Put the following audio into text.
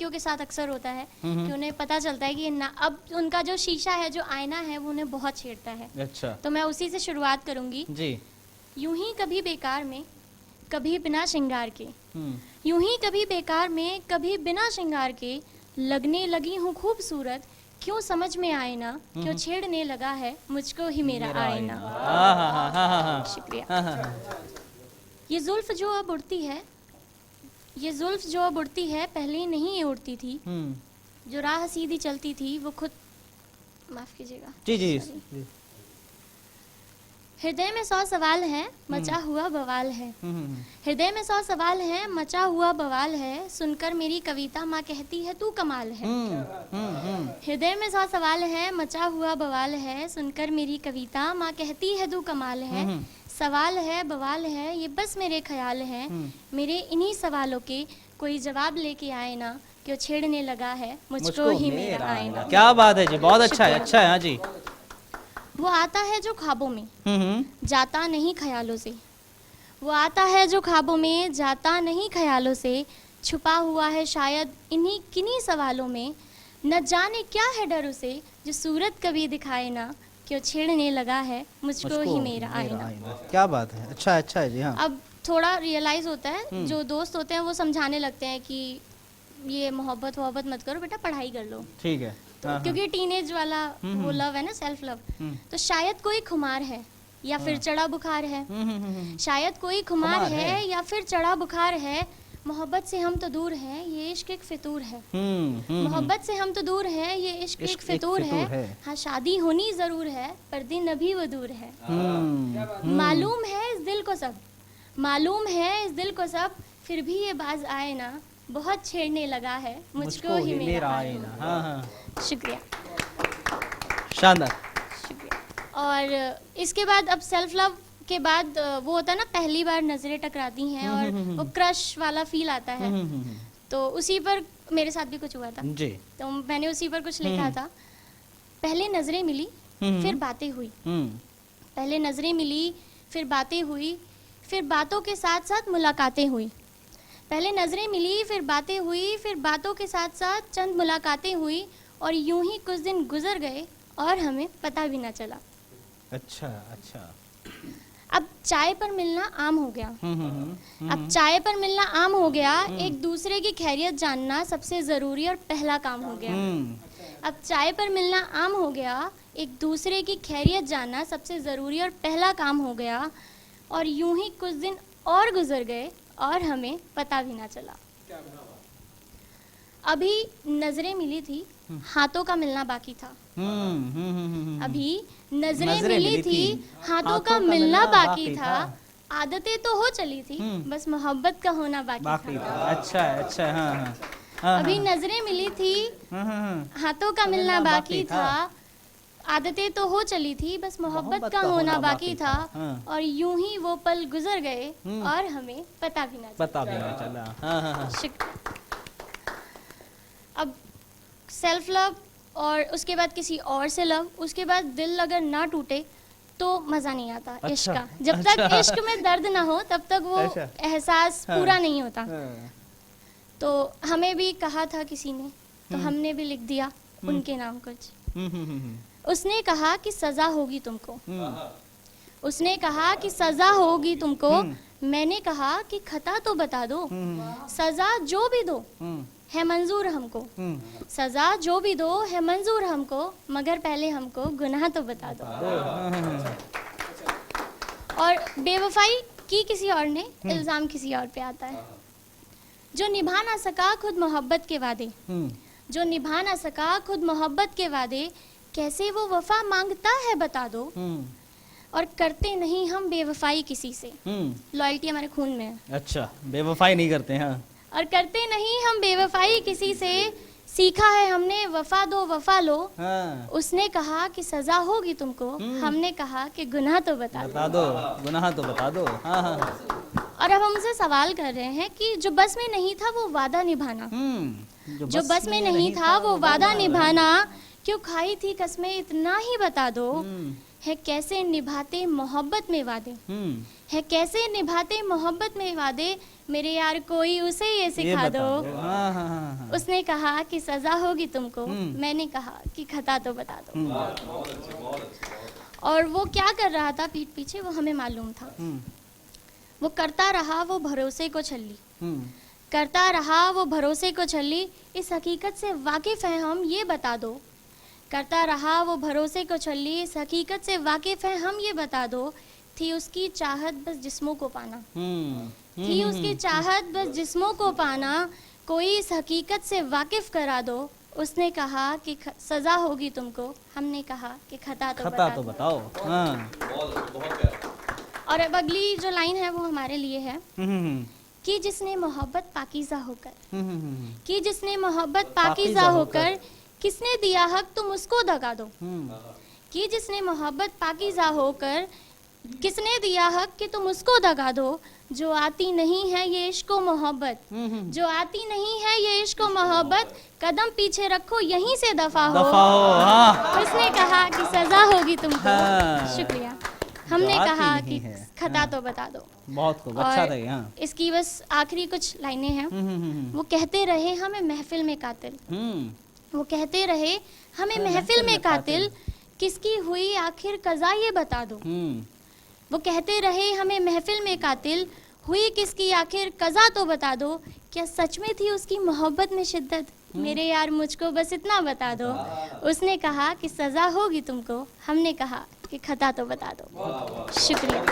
लड़कियों के साथ अक्सर होता है कि उन्हें पता चलता है कि अब उनका जो शीशा है, जो आईना है, वो उन्हें बहुत छेड़ता है। अच्छा तो मैं उसी से शुरुआत करूंगी। जी। यूं ही कभी बेकार में, कभी बिना श्रृंगार के, हम्म, यूं ही कभी बेकार में, कभी बिना श्रृंगार के, लगने लगी हूँ खूबसूरत, क्यों समझ में आए ना, क्यों छेड़ने लगा है मुझको ही मेरा आईना। हाँ हाँ हाँ हाँ हाँ हाँ शुक्रिया। हाँ हाँ ये जुल्फ जो अब उड़ती है, ये जुल्फ जो अब उड़ती है, पहले नहीं ये उड़ती थी। जो राह सीधी चलती थी वो खुद, माफ कीजिएगा, जी जी Sorry। जी। हृदय में 100 सवाल है, मचा हुआ बवाल है। हम्म, हृदय में 100 सवाल है, मचा हुआ बवाल है, सुनकर मेरी कविता माँ कहती है तू कमाल है। हृदय में 100 सवाल है, मचा हुआ बवाल है, सुनकर मेरी कविता माँ कहती है तू कमाल है। सवाल है, बवाल है, ये बस मेरे ख्याल है, मेरे इन्हीं सवालों के कोई जवाब लेके आए ना, क्यों छेड़ने लगा है मुझको ही मेरा आईना। क्या बात है जी, बहुत अच्छा है, अच्छा है। हाँ जी। वो आता है जो ख्वाबों में, जाता नहीं ख्यालों से। वो आता है जो ख्वाबों में, जाता नहीं ख्यालों से, छुपा हुआ है शायद इन्हीं किन्हीं सवालों में, न जाने क्या है डर उसे, जो सूरत कभी दिखाए ना, क्यों छेड़ने लगा है मुझको ही मेरा आईना। क्या बात है, अच्छा है, अच्छा है जी। हाँ अब थोड़ा रियलाइज होता है, जो दोस्त होते हैं वो समझाने लगते हैं कि ये मोहब्बत मत करो बेटा, पढ़ाई कर लो। ठीक है। हाँ, क्योंकि टीनेज वाला वो लव है ना, सेल्फ लव। तो शायद कोई खुमार है या फिर चढ़ा बुखार है, शायद कोई खुमार है या फिर चढ़ा बुखार है, मोहब्बत से हम तो दूर हैं, ये इश्क एक फितूर है। मोहब्बत से हम तो दूर हैं, ये इश्क एक फितूर है। हाँ, शादी होनी जरूर है, पर दिन अभी वो दूर है। मालूम है इस दिल को सब, मालूम है इस दिल को सब, फिर भी ये बाज आए ना, बहुत छेड़ने लगा है मुझको ही मेरा आईना। हाँ हाँ, शुक्रिया, शानदार। शुक्रिया। और इसके बाद अब सेल्फ लव के बाद वो होता है ना, पहली बार नजरें टकराती हैं और वो क्रश वाला फील आता है। तो उसी पर मेरे साथ भी कुछ हुआ था जी। तो मैंने उसी पर कुछ लिखा था। पहले नजरें मिली फिर बातें हुई, पहले नजरें मिली फिर बातें हुई, फिर बातों के साथ साथ मुलाकातें हुई। पहले नजरें मिली फिर बातें हुई, फिर बातों के साथ साथ चंद मुलाकातें हुई, और यूं ही कुछ दिन गुजर गए और हमें पता भी ना चला। अच्छा अच्छा। अब चाय पर मिलना आम हो गया, अब चाय पर मिलना आम हो गया, एक दूसरे की खैरियत जानना सबसे जरूरी और पहला काम हो गया। अब चाय पर मिलना आम हो गया, एक दूसरे की खैरियत जानना सबसे जरूरी और पहला काम हो गया, और यूं ही कुछ दिन और गुजर गए और हमें पता भी ना चला। अभी नजरें मिली थी, हाथों का मिलना बाकी था। अभी नजरें मिली थी, हाथों का मिलना बाकी था, आदतें तो हो चली थी, बस मोहब्बत का होना बाकी था। अच्छा अच्छा। हाँ हाँ। अभी नजरें मिली थी, हाथों का मिलना बाकी था, आदतें तो हो चली थी, बस मोहब्बत का होना बाकी था, और यूं ही वो पल गुजर गए और हमें पता भी ना चला। हाँ हाँ। शुक्रिया। अब सेल्फ लव और उसके बाद किसी और से लव, उसके बाद दिल अगर ना टूटे तो मज़ा नहीं आता। अच्छा, इश्क का जब तक इश्क में दर्द ना हो तब तक वो एहसास पूरा नहीं होता। तो हमें भी कहा था किसी ने, तो हमने भी लिख दिया उनके नाम कुछ। उसने कहा कि सज़ा होगी तुमको, उसने कहा कि सज़ा होगी तुमको, मैंने कहा कि खता तो बता दो, सज़ा जो भी दो है मंजूर हमको, सजा जो भी दो है मंजूर हमको, मगर पहले हमको गुनाह तो बता दो। और बेवफाई की किसी और ने, इल्जाम किसी और पे आता है। जो निभा ना सका खुद मोहब्बत के वादे, जो निभा ना सका खुद मोहब्बत के वादे, कैसे वो वफा मांगता है बता दो। और करते नहीं हम बेवफाई किसी से, लॉयल्टी हमारे खून में है। अच्छा, बेवफाई नहीं करते हैं। और करते नहीं हम बेवफाई किसी से, सीखा है हमने वफा दो वफा लो। उसने कहा कि सजा होगी तुमको, हमने कहा कि गुनाह तो बता दो, गुनाह तो बता दो। हाँ हाँ। और अब हम उनसे सवाल कर रहे हैं कि जो बस में नहीं था वो वादा निभाना, जो बस में नहीं था वो वादा निभाना, क्यों खाई थी कसमें इतना ही बता दो, हम्म है कैसे निभाते मोहब्बत में वादे, हम्म है कैसे निभाते मोहब्बत में वादे, मेरे यार कोई उसे ये सिखा बता दो। हाँ हाँ हाँ हाँ उसने कहा कि सजा होगी तुमको, हम्म। मैंने कहा कि खता तो बता दो। हम्म और वो क्या कर रहा था पीठ पीछे वो हमें मालूम था। हम्म वो करता रहा वो भरोसे को छल्ली, हम्म करता रहा वो भरोसे को छल्ली, इस हकीकत से वाकिफ हैं हम ये बता दो। करता रहा वो भरोसे को छल्ली, इस हकीकत से वाकिफ हैं हम ये बता दो। थी उसकी चाहत बस जिस्मों को पाना, थी उसकी चाहत बस जिस्मों को पाना, कोई इस हकीकत से वाकिफ करा दो। उसने कहा कि सजा होगी तुमको, हमने कहा कि खता तो खता बता तो दो। बताओ हाँ और अब अगली जो लाइन है वो हमारे लिए है हम्म कि जिसने मोहब्बत पाकीज़ा होकर, हम्म कि जिसने मोहब्बत पाकीज़ा पाकीज़ा होकर, किसने दिया हक तुम उसको दगा दो। हम्म कि जिसने मोहब्बत पाकीज़ा होकर, किसने दिया हक कि तुम उसको दगा दो। जो आती नहीं है ये इश्क व मोहब्बत, जो आती नहीं है ये इश्क व मोहब्बत, कदम पीछे रखो यहीं से दफा हो। दफा हो हाँ उसने कहा कि सजा होगी तुमको। हाँ। शुक्रिया। हमने जो आती कहा नहीं कि है। खता हाँ। तो बता दो। बहुत खूब अच्छा और था ये हाँ इसकी बस आखिरी कुछ लाइनें हैं। हम्म वो कहते रहे हमें महफिल में कातिल, वो कहते रहे हमें महफिल में कातिल, किसकी हुई आखिर कज़ा ये बता दो। वो कहते रहे हमें महफिल में कातिल, हुई किसकी आखिर कज़ा तो बता दो। क्या सच में थी उसकी मोहब्बत में शिद्दत, मेरे यार मुझको बस इतना बता दो। उसने कहा कि सज़ा होगी तुमको, हमने कहा कि खता तो बता दो। शुक्रिया।